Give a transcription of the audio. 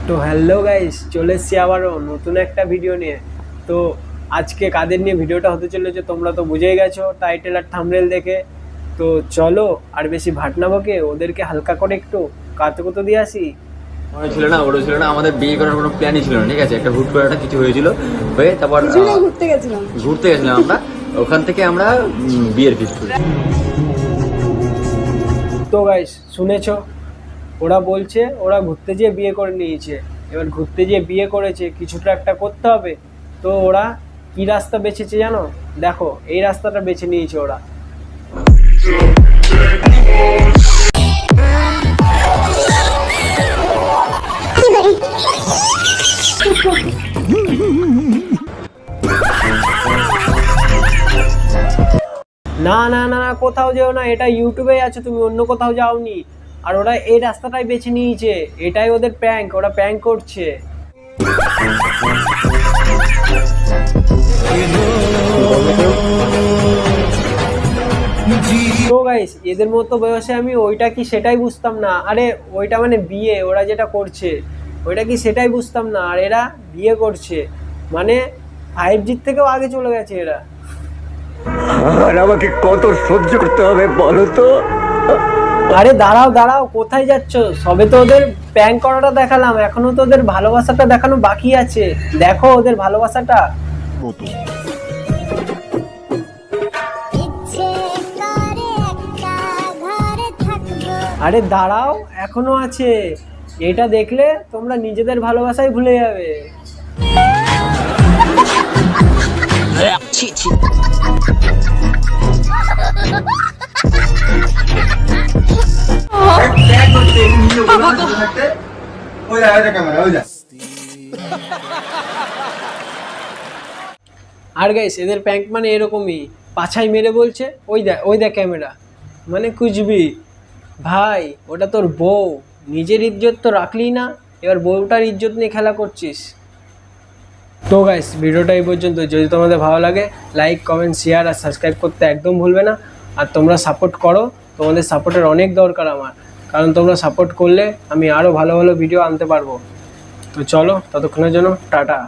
তো hello guys, চলে এসছি আবারও নতুন একটা ভিডিও নিয়ে। তো আজকে কাদের নিয়ে ভিডিওটা হতে চলেছে তোমরা তো বুঝেই গেছো টাইটেল আর থাম্বনেল দেখে। তো চলো আর বেশি ভাট না বকে ওদেরকে হালকা করে একটু কাতকুতো দিয়ে আসি। ছিল না, ওটা ছিল না, আমাদের বিয়ে করার কোনো প্ল্যানই ছিল না, ঠিক আছে। একটা হুট করে একটা কিছু হয়েছিল, হয়ে তারপর ঘুরতে গেছিলাম আমরা, ওখান থেকে আমরা বিয়ের ফিক্সড করি। তো গাইস শুনেছো, ওরা বলছে ওরা ঘুরতে যেয়ে বিয়ে করে নিয়েছে। এবার ঘুরতে যেয়ে বিয়ে করেছে, কিছুটা একটা করতে হবে। তো ওরা কি রাস্তা বেছেছে জানো? দেখো এই রাস্তাটা বেছে নিয়েছে ওরা। না না না না, কোথাও যেও না, এটা ইউটিউবে আছে, তুমি অন্য কোথাও যাওনি। আর ওরা এই রাস্তাটাই বেছে নিয়েছে, এটাই ওদের প্র্যাঙ্ক, ওরা প্র্যাঙ্ক করছে। তো গাইস এদের মতো বয়সে আমি ওইটা কি সেটাই বুঝতাম না। আরে ওইটা মানে বিয়ে, ওরা যেটা করছে ওইটা কি সেটাই বুঝতাম না। আর এরা বিয়ে করছে মানে 5G থেকেও আগে চলে গেছে এরা। আর আমাকে কত সহ্য করতে হবে বলো তো? আরে দাঁড়াও দাঁড়াও, কোথায় যাচ্ছ? সবে তো ওদের প্র্যাঙ্ক করাটা দেখালাম, এখনো তো ওদের ভালোবাসাটা দেখানো বাকি আছে। দেখো ওদের ভালোবাসাটা। আরে দাঁড়াও, এখনো আছে। এটা দেখলে তোমরা নিজেদের ভালোবাসাই ভুলে যাবে। আর গাইস এদের প্র্যাঙ্ক মানে এরকমই, পাছাই মেরে বলছে ওই দেখ ক্যামেরা, মানে কুচবি ভাই, ওটা তোর বউ, নিজের ইজ্জত তো রাখলি না, এবার বউটার ইজ্জত নিয়ে খেলা করছিস। তো গাইস ভিডিওটা এই পর্যন্ত। যদি তোমাদের ভালো লাগে লাইক কমেন্ট শেয়ার আর সাবস্ক্রাইব করতে একদম ভুলবে না। আর তোমরা সাপোর্ট করো, তোমাদের সাপোর্টের অনেক দরকার আমার, কারণ তোমরা সাপোর্ট করলে আমি আরও ভালো ভালো ভিডিও আনতে পারবো। তো চলো ততক্ষণের জন্য টাটা।